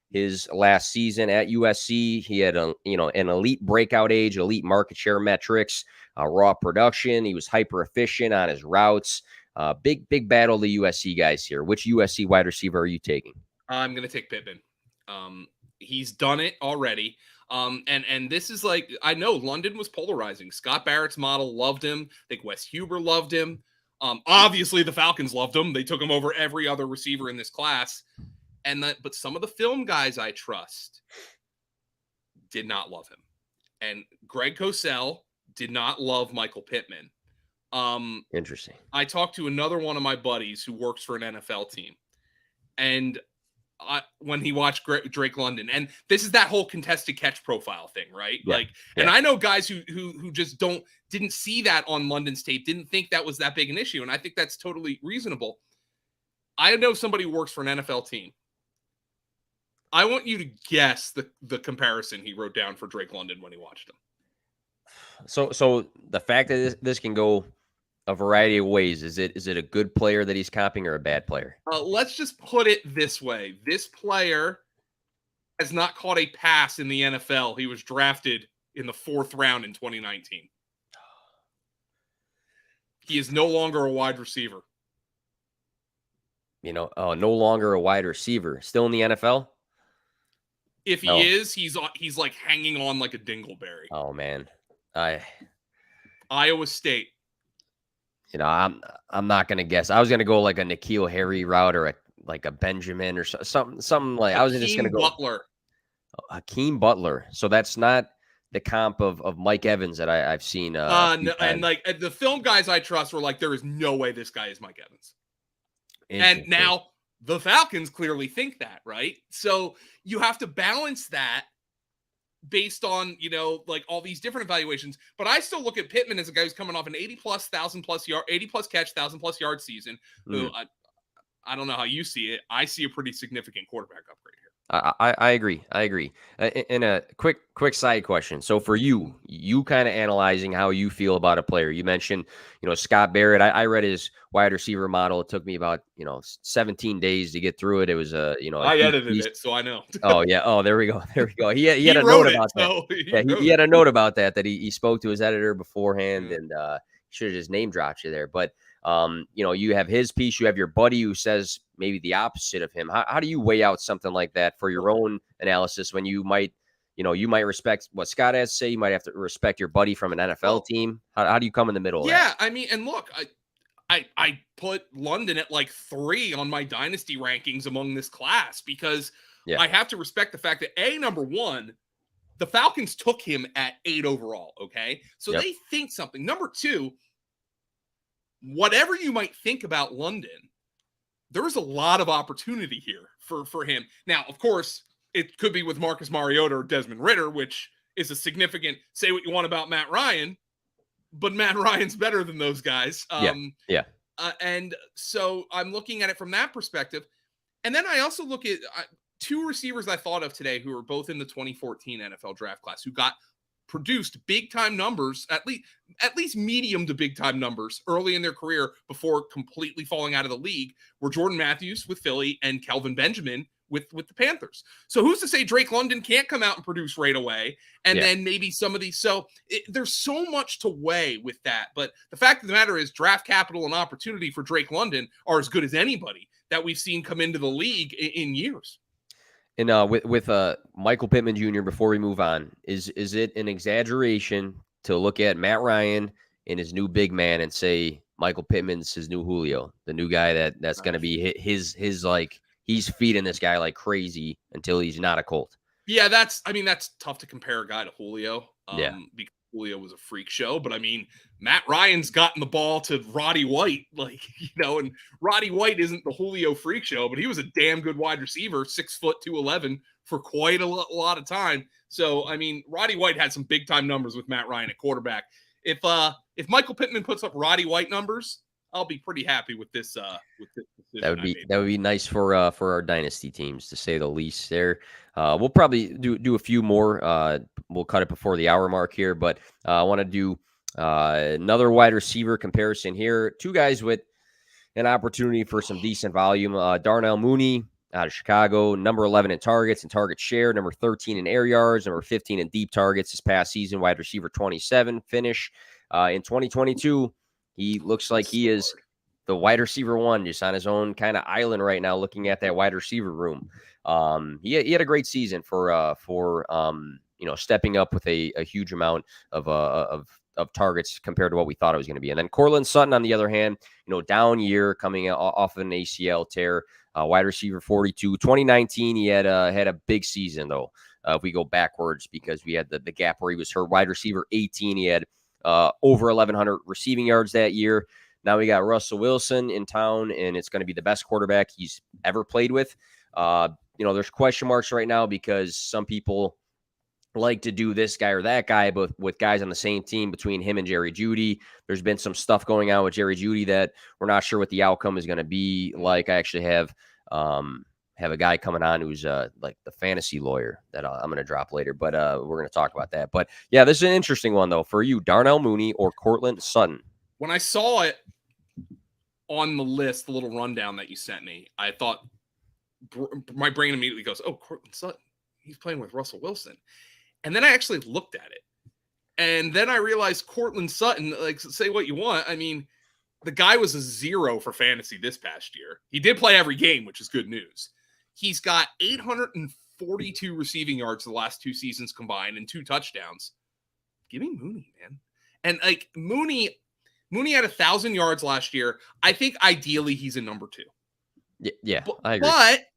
His last season at USC, he had an elite breakout age, elite market share metrics, raw production. He was hyper efficient on his routes. Big battle of the USC guys here. Which USC wide receiver are you taking? I'm going to take Pittman. He's done it already. And this is like, I know London was polarizing. Scott Barrett's model loved him. I think Wes Huber loved him. Obviously the Falcons loved him. They took him over every other receiver in this class. But some of the film guys I trust did not love him. And Greg Cosell did not love Michael Pittman. Interesting. I talked to another one of my buddies who works for an NFL team. And when he watched Drake London, and this is that whole contested catch profile thing, right? Yeah. And I know guys who just didn't see that on London's tape, didn't think that was that big an issue, and I think that's totally reasonable. I know somebody who works for an NFL team. I want you to guess the comparison he wrote down for Drake London when he watched him. So the fact that this can go a variety of ways. Is it a good player that he's copying or a bad player? Let's just put it this way. This player has not caught a pass in the NFL. He was drafted in the 4th round in 2019. He is no longer a wide receiver. No longer a wide receiver, still in the NFL. If he is, he's like hanging on like a dingleberry. Oh man, Iowa State. I'm not gonna guess. I was gonna go like a N'Keal Harry route or like a Benjamin or something like. I was just gonna go Butler. Hakeem Butler. So that's not the comp of Mike Evans that I've seen. No, and like the film guys I trust were like, there is no way this guy is Mike Evans. And now the Falcons clearly think that, right? So you have to balance that based on, like all these different evaluations. But I still look at Pittman as a guy who's coming off an 80 plus catch, 1,000+ yard season. Who I don't know how you see it. I see a pretty significant quarterback upgrade here. I agree. And a quick side question. So for you kind of analyzing how you feel about a player, you mentioned, Scott Barrett. I read his wide receiver model. It took me about, 17 days to get through it. It was I edited it, so I know. Oh yeah. Oh, there we go. He had a note about that. He had a note about that he spoke to his editor beforehand, and should have just name dropped you there. But you have his piece, you have your buddy who says maybe the opposite of him. How do you weigh out something like that for your own analysis when you might respect what Scott has to say? You might have to respect your buddy from an NFL team. How do you come in the middle? Yeah, I mean, and look, I put London at like 3 on my Dynasty rankings among this class because I have to respect the fact that number one, the Falcons took him at 8 overall. Okay. So they think something. Number two, whatever you might think about London, there's a lot of opportunity here for him. Now, of course, it could be with Marcus Mariota or Desmond Ridder, which is a significant, say what you want about Matt Ryan, but Matt Ryan's better than those guys. And so I'm looking at it from that perspective. And then I also look at 2 receivers I thought of today who were both in the 2014 NFL draft class who produced big time numbers, at least medium to big time numbers early in their career before completely falling out of the league, were Jordan Matthews with Philly and Kelvin Benjamin with the Panthers. So who's to say Drake London can't come out and produce right away? And then maybe some of these. So there's so much to weigh with that. But the fact of the matter is draft capital and opportunity for Drake London are as good as anybody that we've seen come into the league in years. And with Michael Pittman Jr., before we move on, is it an exaggeration to look at Matt Ryan and his new big man and say Michael Pittman's his new Julio, the new guy that's going to be his like he's feeding this guy like crazy until he's not a Colt? Yeah, that's tough to compare a guy to Julio. Because Julio was a freak show, but I mean, Matt Ryan's gotten the ball to Roddy White, and Roddy White isn't the Julio freak show, but he was a damn good wide receiver, 6 foot 211 for quite a lot of time. So, I mean, Roddy White had some big time numbers with Matt Ryan at quarterback. If Michael Pittman puts up Roddy White numbers, I'll be pretty happy with this. That would be nice for our dynasty teams, to say the least. There, we'll probably do a few more. We'll cut it before the hour mark here, but I want to do another wide receiver comparison here. 2 guys with an opportunity for some decent volume. Darnell Mooney out of Chicago, number 11 in targets and target share, number 13 in air yards, number 15 in deep targets this past season. Wide receiver 27 finish in 2022. He looks like he is the wide receiver 1, just on his own kind of island right now, looking at that wide receiver room. He had a great season for stepping up with a huge amount of targets compared to what we thought it was going to be. And then Courtland Sutton, on the other hand, down year coming off of an ACL tear, wide receiver 42. 2019, he had a big season though. If we go backwards, because we had the gap where he was hurt. Wide receiver 18, he had over 1,100 receiving yards that year. Now we got Russell Wilson in town, and it's going to be the best quarterback he's ever played with. There's question marks right now because some people like to do this guy or that guy, but with guys on the same team between him and Jerry Jeudy. There's been some stuff going on with Jerry Jeudy that we're not sure what the outcome is going to be like. I actually have a guy coming on who's like the fantasy lawyer that I'm going to drop later, but we're going to talk about that. But yeah, this is an interesting one though for you, Darnell Mooney or Courtland Sutton. When I saw it on the list, the little rundown that you sent me, I thought my brain immediately goes, "Oh, Courtland Sutton, he's playing with Russell Wilson." And then I actually looked at it, and then I realized Courtland Sutton. Like, say what you want, I mean, the guy was a 0 for fantasy this past year. He did play every game, which is good news. He's got 842 receiving yards the last 2 seasons combined and 2 touchdowns. Give me Mooney, man. And like Mooney had 1,000 yards last year. I think ideally he's a number 2. Yeah, I agree. But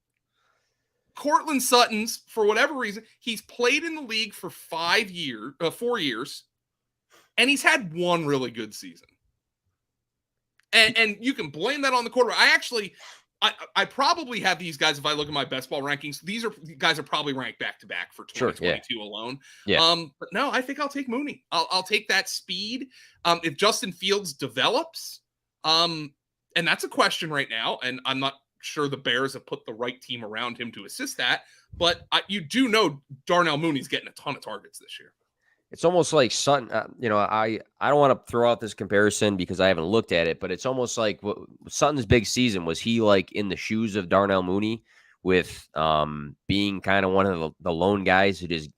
Cortland Sutton's, for whatever reason, he's played in the league for 4 years, and he's had 1 really good season. And you can blame that on the quarterback. I probably have these guys, if I look at my best ball rankings, these guys are probably ranked back-to-back for 2022 alone. Yeah. But no, I think I'll take Mooney. I'll take that speed. If Justin Fields develops, and that's a question right now, and I'm not sure the Bears have put the right team around him to assist that, but you do know Darnell Mooney's getting a ton of targets this year. It's almost like Sutton, I don't want to throw out this comparison because I haven't looked at it, but it's almost like Sutton's big season. Was he like in the shoes of Darnell Mooney with being kind of one of the lone guys? He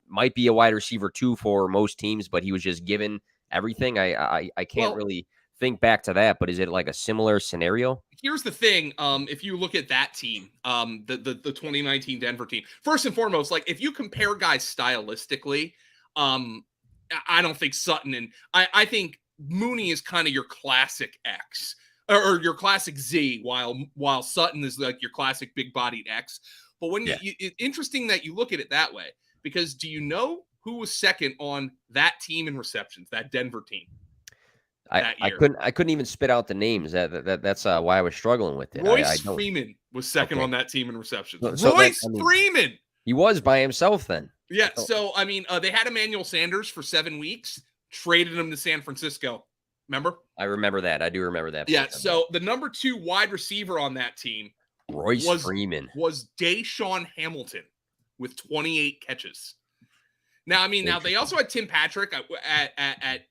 might be a wide receiver 2 for most teams, but he was just given everything. I can't really think back to that, but is it like a similar scenario? Here's the thing. If you look at that team, the 2019 Denver team, first and foremost, like if you compare guys stylistically, I don't think Sutton and I think Mooney is kind of your classic X or your classic Z, while Sutton is like your classic big bodied X. But when it's interesting that you look at it that way, because do you know who was second on that team in receptions, that Denver team? I couldn't even spit out the names. That's why I was struggling with it. Royce Freeman was second on that team in receptions. So Freeman. He was by himself then. Yeah. So I mean, they had Emmanuel Sanders for 7 weeks, traded him to San Francisco. Remember? I remember that. I do remember that. Yeah. So the number 2 wide receiver on that team, Royce Freeman, was Deshaun Hamilton with 28 catches. Now, I mean, they also had Tim Patrick at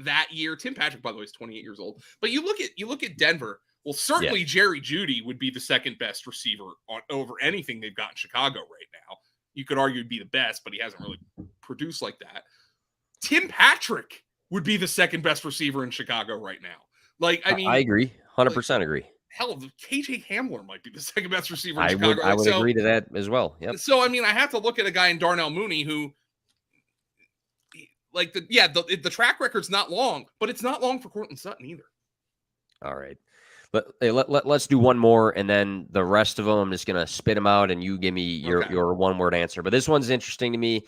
that year. Tim Patrick, by the way, is 28 years old. But you look at Denver. Well, certainly Jerry Jeudy would be the second best receiver over anything they've got in Chicago right now. You could argue he'd be the best, but he hasn't really produced like that. Tim Patrick would be the second best receiver in Chicago right now. Like, I mean, I agree, 100% agree. Hell, KJ Hamler might be the second best receiver in Chicago. I would agree to that as well. Yep. So, I mean, I have to look at a guy in Darnell Mooney who, like, the track record's not long, but it's not long for Cortland Sutton either. All right. Let's do one more, and then the rest of them, I'm just going to spit them out, and you give me your one-word answer. But this one's interesting to me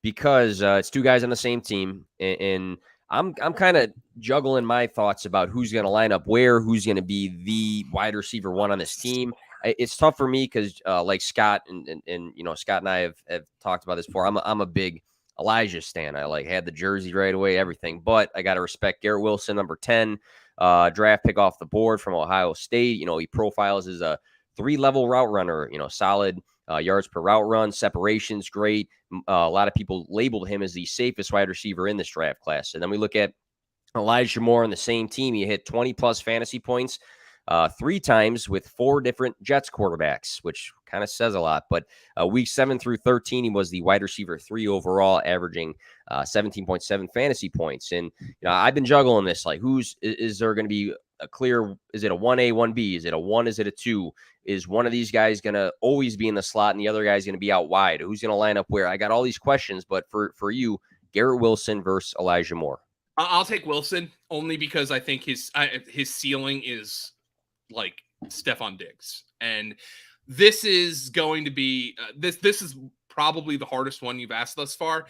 because it's 2 guys on the same team, and I'm kind of juggling my thoughts about who's going to line up where, who's going to be the wide receiver 1 on this team. It's tough for me because like Scott and Scott and I have talked about this before. I'm a big Elijah stan. I had the jersey right away, everything, but I got to respect Garrett Wilson, number 10. Draft pick off the board from Ohio State. He profiles as a 3-level route runner, solid yards per route run, separations great. A lot of people labeled him as the safest wide receiver in this draft class. And then we look at Elijah Moore on the same team. He hit 20+ fantasy points 3 times with 4 different Jets quarterbacks, which kind of says a lot. But week 7 through 13, he was the wide receiver 3 overall, averaging 17.7 fantasy points. And I've been juggling this. Like, is there going to be a clear? Is it a 1A, 1B? Is it a 1? Is it a 2? Is one of these guys going to always be in the slot and the other guy's going to be out wide? Who's going to line up where? I got all these questions, but for you, Garrett Wilson versus Elijah Moore. I'll take Wilson only because I think his ceiling is like Stephon Diggs, and this is going to be this is probably the hardest one you've asked thus far.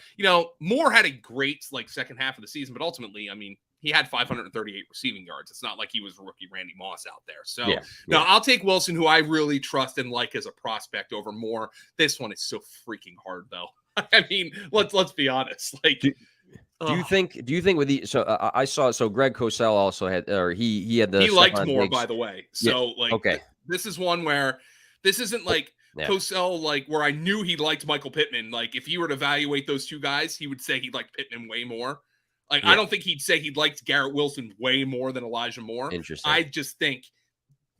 Moore had a great second half of the season, but ultimately, I mean, he had 538 receiving yards. It's not like he was rookie Randy Moss out there. So I'll take Wilson, who I really trust and like as a prospect, over Moore. This one is so freaking hard, though. I mean, let's be honest. Do you think with the I saw Greg Cosell also had, or he had the, he liked Moore, by the way. So this is one where this isn't like Cosell, where I knew he liked Michael Pittman. Like, if he were to evaluate those 2 guys, he would say he liked Pittman way more. I don't think he'd say he liked Garrett Wilson way more than Elijah Moore. Interesting. I just think,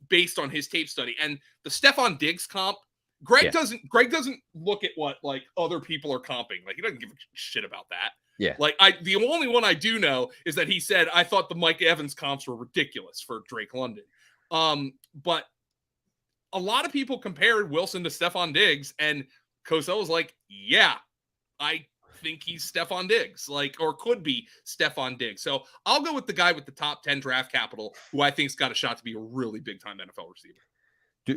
based on his tape study and the Stephon Diggs comp, Greg doesn't look at what other people are comping. He doesn't give a shit about that. Yeah. Like the only one I do know is that he said, I thought the Mike Evans comps were ridiculous for Drake London. But a lot of people compared Wilson to Stephon Diggs, and Cosell was like, yeah, I think he's Stephon Diggs, or could be Stephon Diggs. So I'll go with the guy with the top 10 draft capital, who I think's got a shot to be a really big time NFL receiver.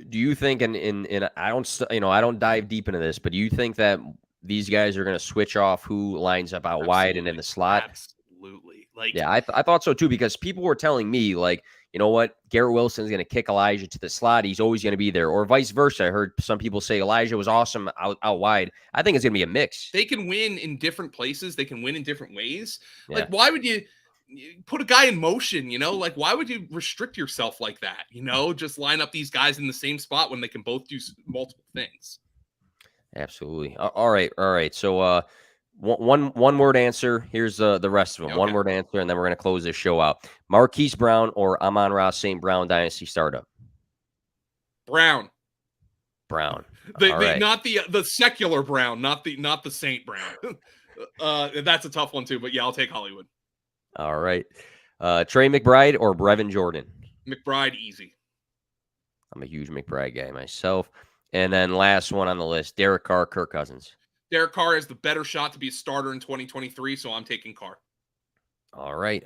Do you think, in I don't dive deep into this, but do you think that these guys are going to switch off who lines up out wide and in the slot? Absolutely. Yeah, I thought so too, because people were telling me, you know what, Garrett Wilson's going to kick Elijah to the slot. He's always going to be there, or vice versa. I heard some people say Elijah was awesome out wide. I think it's going to be a mix. They can win in different places. They can win in different ways. Yeah. Why would you put a guy in motion? Why would you restrict yourself like that? Just line up these guys in the same spot when they can both do multiple things. Absolutely. All right. So one word answer. Here's the rest of them. Okay. One word answer, and then we're going to close this show out. Marquise Brown or Amon-Ra St. Brown dynasty startup? Brown. Right. Not the secular Brown, not the Saint Brown. That's a tough one too, but yeah, I'll take Hollywood. All right. Trey McBride or Brevin Jordan? McBride, easy. I'm a huge McBride guy myself. And then last one on the list, Derek Carr, Kirk Cousins. Derek Carr has the better shot to be a starter in 2023, so I'm taking Carr. All right.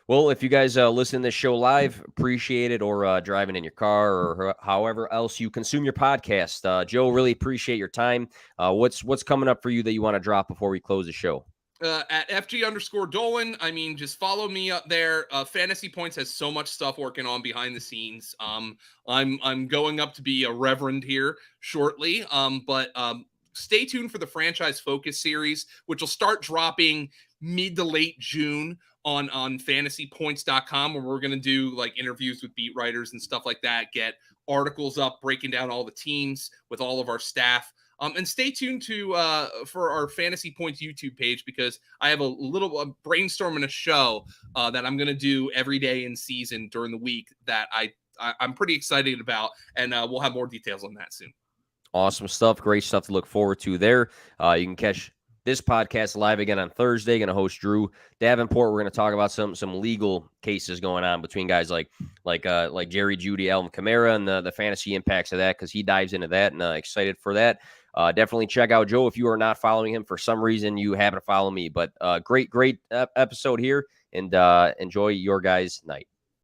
Well, if you guys listen to this show live, appreciate it, or driving in your car, or however else you consume your podcast, Joe, really appreciate your time. What's coming up for you that you want to drop before we close the show? At FG_Dolan, just follow me up there. Fantasy Points has so much stuff working on behind the scenes. I'm going up to be a reverend here shortly. But stay tuned for the Franchise Focus series, which will start dropping mid to late June on FantasyPoints.com, where we're going to do interviews with beat writers and stuff like that, get articles up breaking down all the teams with all of our staff. And stay tuned for our Fantasy Points YouTube page, because I have a brainstorming a show that I'm going to do every day in season during the week that I'm pretty excited about, and we'll have more details on that soon. Awesome stuff. Great stuff to look forward to there. You can catch this podcast live again on Thursday. Going to host Drew Davenport. We're going to talk about some legal cases going on between guys like Jerry Jeudy, Alvin Kamara, and the fantasy impacts of that, because he dives into that, and excited for that. Definitely check out Joe if you are not following him. For some reason, you happen to follow me. But great episode here, and enjoy your guys' night.